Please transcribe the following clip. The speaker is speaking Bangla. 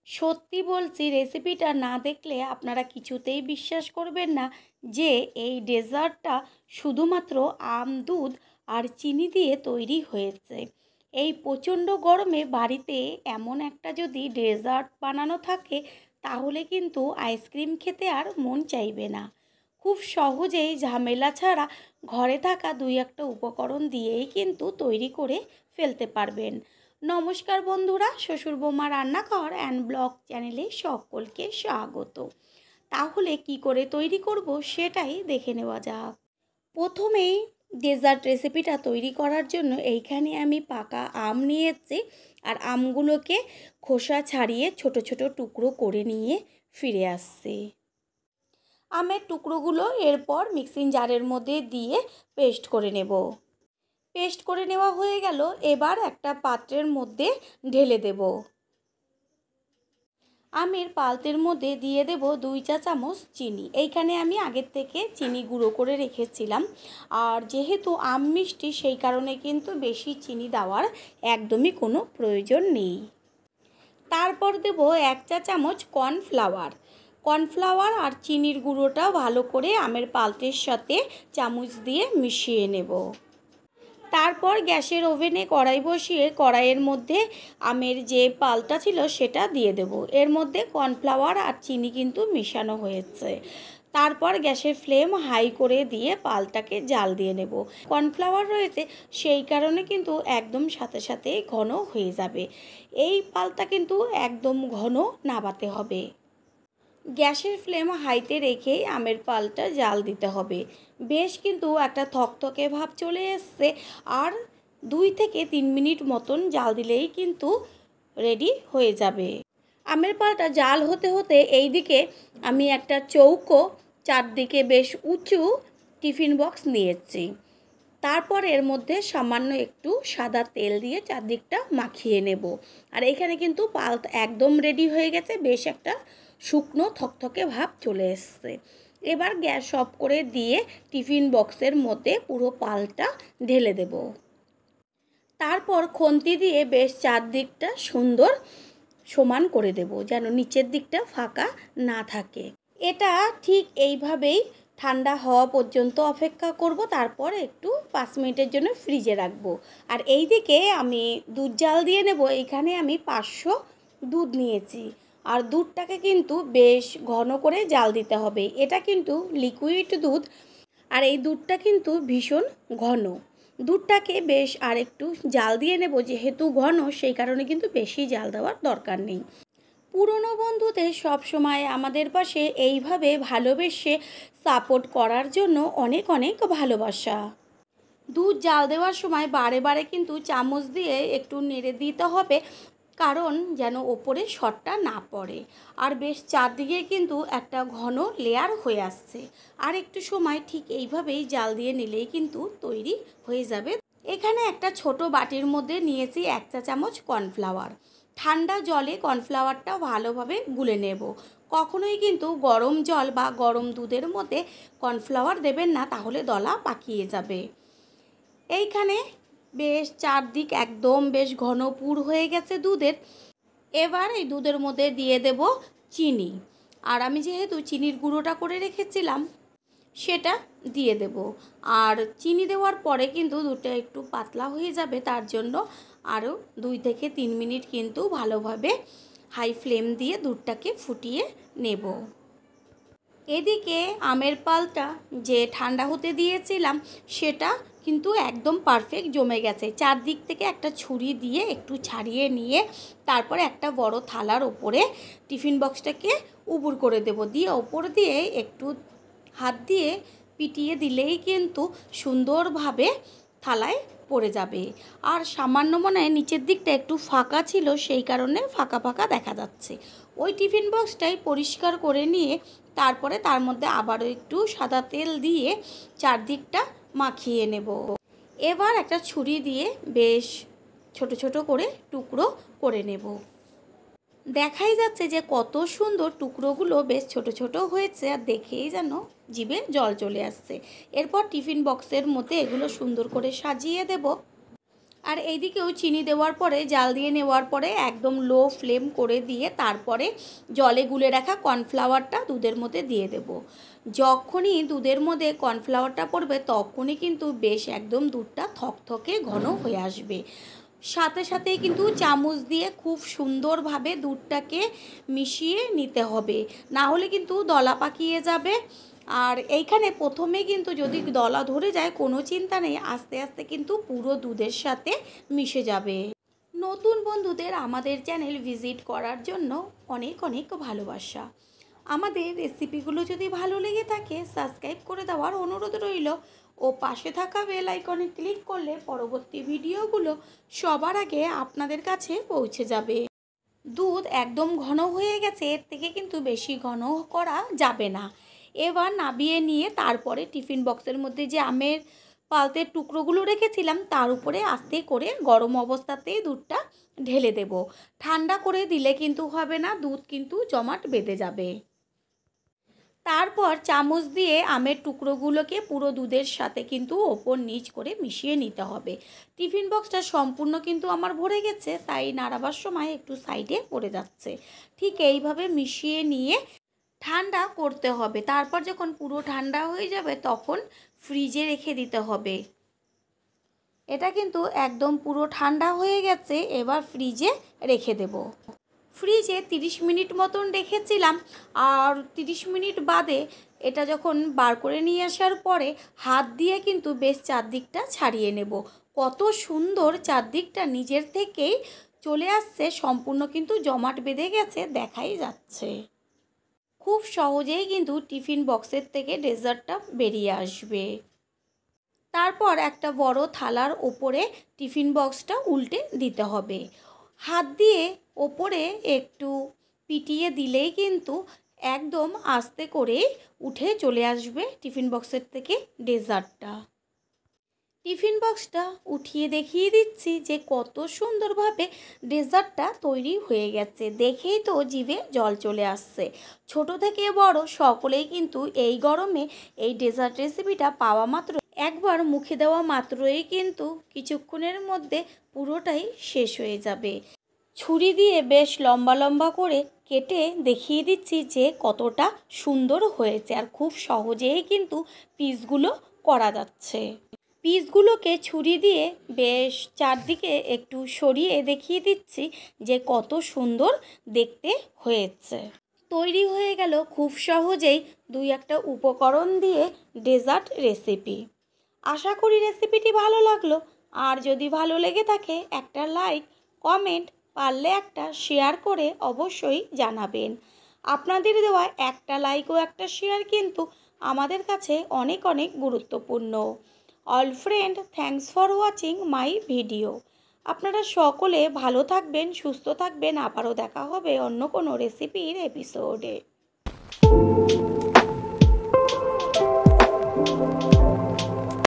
সত্যি বলছি, রেসিপিটা না দেখলে আপনারা কিছুতেই বিশ্বাস করবেন না যে এই ডেজার্টটা শুধুমাত্র আম, দুধ আর চিনি দিয়ে তৈরি হয়েছে। এই প্রচণ্ড গরমে বাড়িতে এমন একটা যদি ডেজার্ট বানানো থাকে, তাহলে কিন্তু আইসক্রিম খেতে আর মন চাইবে না। খুব সহজেই ঝামেলা ছাড়া ঘরে থাকা দুই একটা উপকরণ দিয়েই কিন্তু তৈরি করে ফেলতে পারবেন। নমস্কার বন্ধুরা, শ্বশুর বৌমা রান্নাঘর অ্যান্ড ব্লগ চ্যানেলে সকলকে স্বাগত। তাহলে কি করে তৈরি করব সেটাই দেখে নেওয়া যাক। প্রথমেই ডেজার্ট রেসিপিটা তৈরি করার জন্য এইখানে আমি পাকা আম নিয়েছি, আর আমগুলোকে খোসা ছাড়িয়ে ছোট ছোট টুকরো করে নিয়ে ফিরে আসছি। আমের টুকরোগুলো এরপর মিক্সিং জারের মধ্যে দিয়ে পেস্ট করে নেব। পেস্ট করে নেওয়া হয়ে গেল, এবার একটা পাত্রের মধ্যে ঢেলে দেব। আমের পাল্পের মধ্যে দিয়ে দেব 2 চা চামচ চিনি। এইখানে আমি আগের থেকে চিনি গুঁড়ো করে রেখেছিলাম, আর যেহেতু আম মিষ্টি সেই কারণে কিন্তু বেশি চিনি দেওয়ার একদমই কোনো প্রয়োজন নেই। তারপর দেব 1 চা চামচ কর্নফ্লাওয়ার আর চিনির গুঁড়োটা ভালো করে আমের পাল্পের সাথে চামচ দিয়ে মিশিয়ে নেব। তারপর গ্যাসের ওভেনে কড়াই বসিয়ে কড়াইয়ের মধ্যে আমের যে পাল্পটা ছিল সেটা দিয়ে দেব। এর মধ্যে কর্নফ্লাওয়ার আর চিনি কিন্তু মেশানো হয়েছে। তারপর গ্যাসের ফ্লেম হাই করে দিয়ে পাল্পটাকে জাল দিয়ে নেব। কর্নফ্লাওয়ার রয়েছে সেই কারণে কিন্তু একদম সাথে সাথে ঘন হয়ে যাবে। এই পাল্পটা কিন্তু একদম ঘন নাবাতে হবে। গ্যাসের ফ্লেম হাইতে রেখেই আমের পাল্পটা জাল দিতে হবে। বেশ কিন্তু একটা থকথকে ভাব চলে এসছে, আর 2 থেকে 3 মিনিট মতন জাল দিলেই কিন্তু রেডি হয়ে যাবে। আমের পাল্পটা জাল হতে হতে এই দিকে আমি একটা চৌকো চারদিকে বেশ উঁচু টিফিন বক্স নিয়েছি। তারপর এর মধ্যে সামান্য একটু সাদা তেল দিয়ে চারদিকটা মাখিয়ে নেব। আর এখানে কিন্তু পাল্প একদম রেডি হয়ে গেছে, বেশ একটা শুকনো থকথকে ভাব চলে এসছে। এবার গ্যাস অফ করে দিয়ে টিফিন বক্সের মধ্যে পুরো পাল্পটা ঢেলে দেব। তারপর খুন্তি দিয়ে বেশ চারদিকটা সুন্দর সমান করে দেব, যেন নিচের দিকটা ফাঁকা না থাকে। এটা ঠিক এইভাবেই ঠান্ডা হওয়া পর্যন্ত অপেক্ষা করব। তারপর একটু 5 মিনিটের জন্য ফ্রিজে রাখবো। আর এই দিকে আমি দুধ জাল দিয়ে নেব। এইখানে আমি 500 দুধ নিয়েছি, আর দুধটাকে কিন্তু বেশ ঘন করে জাল দিতে হবে। এটা কিন্তু লিকুইড দুধ, আর এই দুধটা কিন্তু ভীষণ ঘন। দুধটাকে বেশ আর একটু জাল দিয়ে নেব, যেহেতু ঘন সেই কারণে কিন্তু বেশি জাল দেওয়ার দরকার নেই। পুরনো বন্ধুদের সব সময় আমাদের পাশে এইভাবে ভালোবেসে সাপোর্ট করার জন্য অনেক অনেক ভালোবাসা। দুধ জাল দেওয়ার সময় বারে বারে কিন্তু চামচ দিয়ে একটু নেড়ে দিতে হবে, কারণ যেন ওপরে সরটা না পড়ে। আর বেশ চারদিকে কিন্তু একটা ঘন লেয়ার হয়ে আসছে। আর একটু সময় ঠিক এইভাবেই জাল দিয়ে নিলেই কিন্তু তৈরি হয়ে যাবে। এখানে একটা ছোট বাটির মধ্যে নিয়েছি 1 চা চামচ কর্নফ্লাওয়ার। ঠান্ডা জলে কর্নফ্লাওয়ারটা ভালোভাবে গুলে নেব। কখনোই কিন্তু গরম জল বা গরম দুধের মধ্যে কর্নফ্লাওয়ার দেবেন না, তাহলে দলা পাকিয়ে যাবে। এইখানে বেশ চারদিক একদম বেশ ঘন পুর হয়ে গেছে দুধের। এবার এই দুধের মধ্যে দিয়ে দেব চিনি, আর আমি যেহেতু চিনির গুঁড়োটা করে রেখেছিলাম সেটা দিয়ে দেব। আর চিনি দেওয়ার পরে কিন্তু দুধটা একটু পাতলা হয়ে যাবে, তার জন্য আরও 2 থেকে 3 মিনিট কিন্তু ভালোভাবে হাই ফ্লেম দিয়ে দুধটাকে ফুটিয়ে নেব। এদিকে আমের পাল্পটা যে ঠান্ডা হতে দিয়েছিলাম সেটা কিন্তু একদম পারফেক্ট জমে গেছে। চারদিক থেকে একটা ছুরি দিয়ে একটু ছাড়িয়ে নিয়ে তারপরে একটা বড় থালার ওপরে টিফিন বক্সটাকে উবুর করে দেব। দিয়ে ওপর দিয়ে একটু হাত দিয়ে পিটিয়ে দিলেই কিন্তু সুন্দরভাবে থালায় পড়ে যাবে। আর সামান্য মনে হয় নিচের দিকটা একটু ফাঁকা ছিল, সেই কারণে ফাঁকা ফাঁকা দেখা যাচ্ছে। ওই টিফিন বক্সটাই পরিষ্কার করে নিয়ে তারপরে তার মধ্যে আবারও একটু সাদা তেল দিয়ে চারদিকটা মাখিয়ে নেব। এবার একটা ছুরি দিয়ে বেশ ছোট ছোট করে টুকরো করে নেব। দেখাই যাচ্ছে যে কত সুন্দর টুকরোগুলো বেশ ছোট ছোট হয়েছে, আর দেখেই যেন জিভে জল চলে আসছে। এরপর টিফিন বক্সের মধ্যে এগুলো সুন্দর করে সাজিয়ে দেব। আর এইদিকেও চিনি দেওয়ার পরে জাল দিয়ে নেওয়ার পরে একদম লো ফ্লেম করে দিয়ে তারপরে জলে গুলে রাখা কর্নফ্লাওয়ারটা দুধের মধ্যে দিয়ে দেব। যখনই দুধের মধ্যে কর্নফ্লাওয়ারটা পড়বে তখনই কিন্তু বেশ একদম দুধটা থকথকে ঘন হয়ে আসবে। সাথে সাথেই কিন্তু চামচ দিয়ে খুব সুন্দরভাবে দুধটাকে মিশিয়ে নিতে হবে, না হলে কিন্তু দলা পাকিয়ে যাবে। আর এইখানে প্রথমে কিন্তু যদি দলা ধরে যায় কোনো চিন্তা নেই, আস্তে আস্তে কিন্তু পুরো দুধের সাথে মিশে যাবে। নতুন বন্ধুদের আমাদের চ্যানেল ভিজিট করার জন্য অনেক অনেক ভালোবাসা। আমাদের রেসিপিগুলো যদি ভালো লেগে থাকে সাবস্ক্রাইব করে দেওয়ার অনুরোধ রইল ও পাশে থাকা বেল আইকনে ক্লিক করলে পরবর্তী ভিডিওগুলো সবার আগে আপনাদের কাছে পৌঁছে যাবে। দুধ একদম ঘন হয়ে গেছে, এর থেকে কিন্তু বেশি ঘন করা যাবে না। এবার নাবিয়ে নিয়ে তারপরে টিফিন বক্সের মধ্যে যে আমের পাল্পের টুকরোগুলো রেখেছিলাম তার উপরে আস্তে করে গরম অবস্থাতেই দুধটা ঢেলে দেব। ঠান্ডা করে দিলে কিন্তু হবে না, দুধ কিন্তু জমাট বেঁধে যাবে। তারপর চামচ দিয়ে আমের টুকরোগুলোকে পুরো দুধের সাথে কিন্তু ওপর নিচ করে মিশিয়ে নিতে হবে। টিফিন বক্সটা সম্পূর্ণ কিন্তু আমার ভরে গেছে, তাই নাড়াবার সময় একটু সাইডে পড়ে যাচ্ছে। ঠিক এইভাবে মিশিয়ে নিয়ে ঠান্ডা করতে হবে। তারপর যখন পুরো ঠান্ডা হয়ে যাবে তখন ফ্রিজে রেখে দিতে হবে। এটা কিন্তু একদম পুরো ঠান্ডা হয়ে গেছে, এবার ফ্রিজে রেখে দেব। ফ্রিজে 30 মিনিট মতন রেখেছিলাম, আর 30 মিনিট বাদে এটা যখন বার করে নিয়ে আসার পরে হাত দিয়ে কিন্তু বেশ চারদিকটা ছাড়িয়ে নেব। কত সুন্দর চারদিকটা নিজের থেকেই চলে আসছে, সম্পূর্ণ কিন্তু জমাট বেঁধে গেছে, দেখাই যাচ্ছে। খুব সহজেই কিন্তু টিফিন বক্সের থেকে ডেজার্টটা বেরিয়ে আসবে। তারপর একটা বড় থালার ওপরে টিফিন বক্সটা উল্টে দিতে হবে। হাত দিয়ে ওপরে একটু পিটিয়ে দিলেই কিন্তু একদম আস্তে করে উঠে চলে আসবে টিফিন বক্সের থেকে ডেজার্টটা। টিফিন বক্সটা উঠিয়ে দেখিয়ে দিচ্ছি যে কত সুন্দরভাবে ডেজার্টটা তৈরি হয়ে গেছে। দেখেই তো জিভে জল চলে আসছে। ছোট থেকে বড় সকলেই কিন্তু এই গরমে এই ডেজার্ট রেসিপিটা পাওয়া মাত্র একবার মুখে দেওয়া মাত্রই কিন্তু কিছুক্ষণের মধ্যে পুরোটাই শেষ হয়ে যাবে। ছুরি দিয়ে বেশ লম্বা লম্বা করে কেটে দেখিয়ে দিচ্ছি যে কতটা সুন্দর হয়েছে, আর খুব সহজেই কিন্তু পিসগুলো করা যাচ্ছে। পিসগুলোকে ছুরি দিয়ে বেশ চারদিকে একটু সরিয়ে দেখিয়ে দিচ্ছি যে কত সুন্দর দেখতে হয়েছে। তৈরি হয়ে গেল খুব সহজেই দুই একটা উপকরণ দিয়ে ডেজার্ট রেসিপি। আশা করি রেসিপিটি ভালো লাগলো, আর যদি ভালো লেগে থাকে একটা লাইক, কমেন্ট, পারলে একটা শেয়ার করে অবশ্যই জানাবেন। আপনাদের দেওয়া একটা লাইক ও একটা শেয়ার কিন্তু আমাদের কাছে অনেক অনেক গুরুত্বপূর্ণ। All friend, thanks for watching my video. আপনারা সকলে ভালো থাকবেন, সুস্থ থাকবেন। আবারও দেখা হবে অন্য কোনো রেসিপির এপিসোডে।